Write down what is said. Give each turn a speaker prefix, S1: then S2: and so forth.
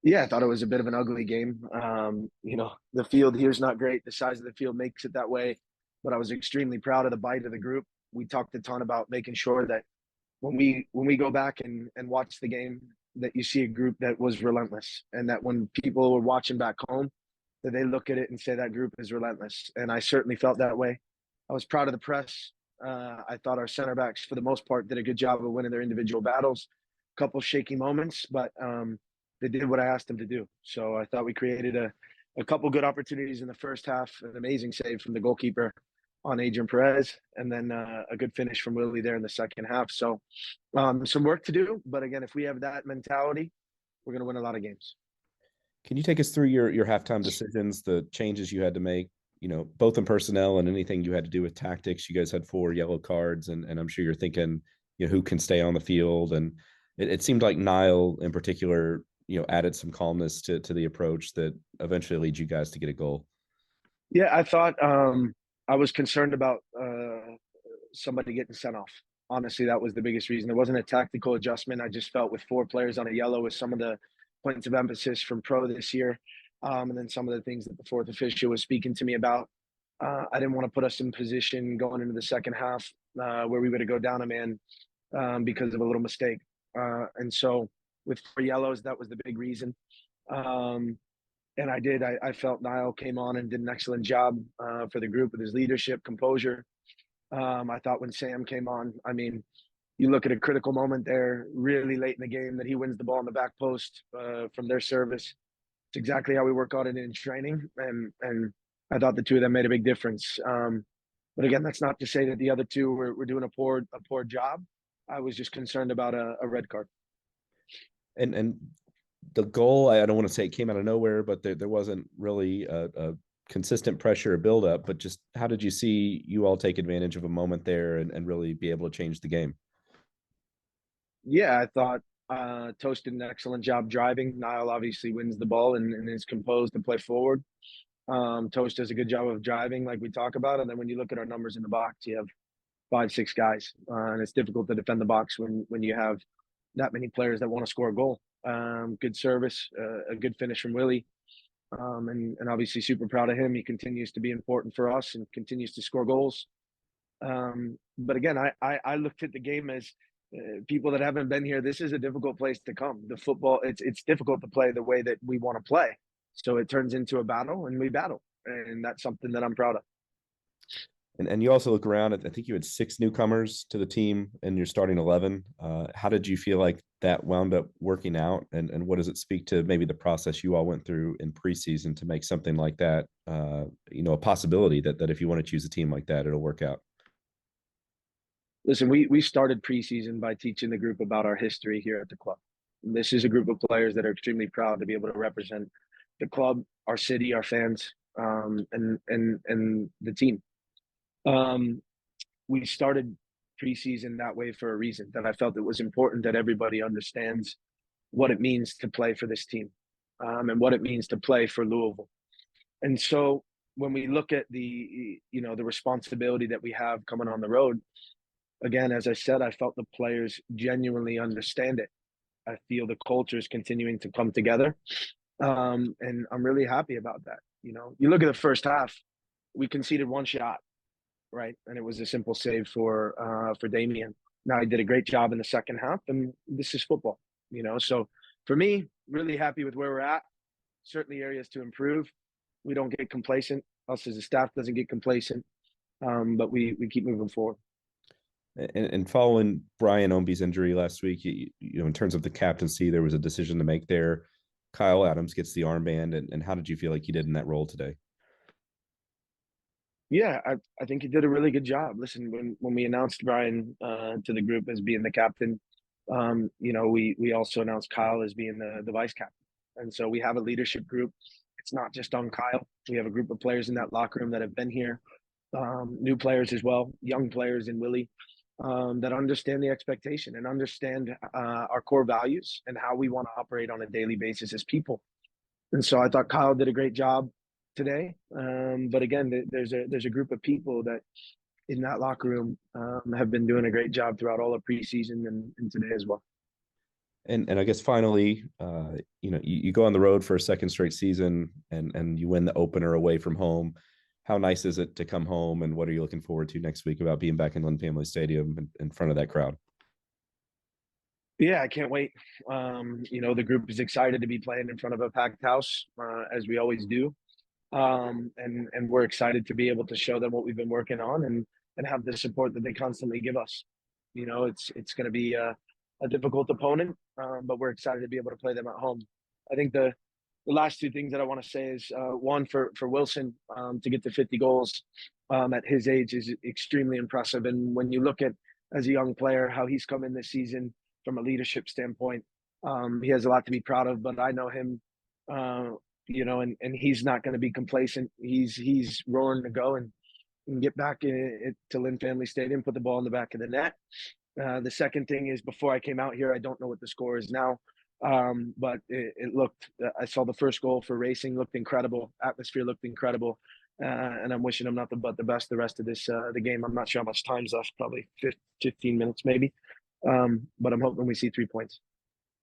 S1: Yeah, I thought it was a bit of an ugly game. The field here is not great. The size of the field makes it that way, but I was extremely proud of the bite of the group. We talked a ton about making sure that when we go back and watch the game, that you see a group that was relentless, and that when people were watching back home, that they look at it and say that group is relentless. And I certainly felt that way. I was proud of the press. I thought our center backs, for the most part, did a good job of winning their individual battles. A couple shaky moments, but they did what I asked them to do. So I thought we created a couple good opportunities in the first half, an amazing save from the goalkeeper on Adrian Perez, and then a good finish from Willie there in the second half. So some work to do, but again, if we have that mentality, we're going to win a lot of games.
S2: Can you take us through your halftime decisions, the changes you had to make, both in personnel and anything you had to do with tactics? You guys had 4 yellow cards, and I'm sure you're thinking, who can stay on the field. And it seemed like Niall in particular, added some calmness to the approach that eventually leads you guys to get a goal.
S1: Yeah, I thought I was concerned about somebody getting sent off. Honestly, that was the biggest reason. It wasn't a tactical adjustment. I just felt with 4 players on a yellow with some of the points of emphasis from pro this year, and then some of the things that the fourth official was speaking to me about. I didn't want to put us in position going into the second half where we would have go down a man because of a little mistake. And so with 4 yellows, that was the big reason. Um, and I did. I felt Niall came on and did an excellent job for the group with his leadership, composure. I thought when Sam came on, I mean, you look at a critical moment there, really late in the game, that he wins the ball in the back post from their service. It's exactly how we work on it in training, and I thought the two of them made a big difference. But again, that's not to say that the other two were doing a poor job. I was just concerned about a red card.
S2: And the goal, I don't want to say it came out of nowhere, but there wasn't really a consistent pressure or build up. But just how did you see you all take advantage of a moment there and really be able to change the game?
S1: Yeah, I thought Toast did an excellent job driving. Niall obviously wins the ball and is composed to play forward. Toast does a good job of driving, like we talk about. And then when you look at our numbers in the box, you have 5, 6 guys, and it's difficult to defend the box when you have that many players that want to score a goal. Good service, a good finish from Willie, and obviously super proud of him. He continues to be important for us and continues to score goals. But again, I looked at the game as people that haven't been here. This is a difficult place to come. The football, it's difficult to play the way that we want to play. So it turns into a battle, and we battle, and that's something that I'm proud of.
S2: And you also look around at, I think you had 6 newcomers to the team and you're starting 11. How did you feel like that wound up working out? And what does it speak to maybe the process you all went through in preseason to make something like that, a possibility that if you want to choose a team like that, it'll work out?
S1: Listen, we started preseason by teaching the group about our history here at the club. And this is a group of players that are extremely proud to be able to represent the club, our city, our fans, and the team. Um, we started preseason that way for a reason. That I felt it was important that everybody understands what it means to play for this team, and what it means to play for Louisville. And so when we look at the responsibility that we have coming on the road, again, as I said, I felt the players genuinely understand it. I feel the culture is continuing to come together, and I'm really happy about that. You look at the first half, we conceded 1 shot, right, and it was a simple save for Damien. Now he did a great job in the second half, and this is football. So for me, really happy with where we're at. Certainly areas to improve. We don't get complacent. Us as a staff doesn't get complacent, but we keep moving forward.
S2: And following Brian Ownby's injury last week, in terms of the captaincy, there was a decision to make there. Kyle Adams gets the armband, and how did you feel like he did in that role today?
S1: Yeah, I think he did a really good job. Listen, when we announced Brian to the group as being the captain, we also announced Kyle as being the vice captain, and so we have a leadership group. It's not just on Kyle. We have a group of players in that locker room that have been here, new players as well, young players in Willie, that understand the expectation and understand our core values and how we want to operate on a daily basis as people. And so I thought Kyle did a great job today. But again, there's a group of people that in that locker room have been doing a great job throughout all of preseason and today as well.
S2: And I guess finally, you go on the road for a second straight season and you win the opener away from home. How nice is it to come home, and what are you looking forward to next week about being back in Lynn Family Stadium in front of that crowd?
S1: Yeah, I can't wait. The group is excited to be playing in front of a packed house, as we always do. And we're excited to be able to show them what we've been working on and have the support that they constantly give us. It's going to be a difficult opponent, but we're excited to be able to play them at home. I think the last two things that I want to say is one for Wilson to get to 50 goals at his age is extremely impressive. And when you look at as a young player how he's come in this season from a leadership standpoint, he has a lot to be proud of. But I know him. And he's not going to be complacent. He's roaring to go and get back to Lynn Family Stadium, put the ball in the back of the net. The second thing is, before I came out here, I don't know what the score is now, but it looked. I saw the first goal for Racing, looked incredible. Atmosphere looked incredible, and I'm wishing them nothing but the best the rest of the game. I'm not sure how much time's left, probably 15 minutes maybe, but I'm hoping we see 3 points.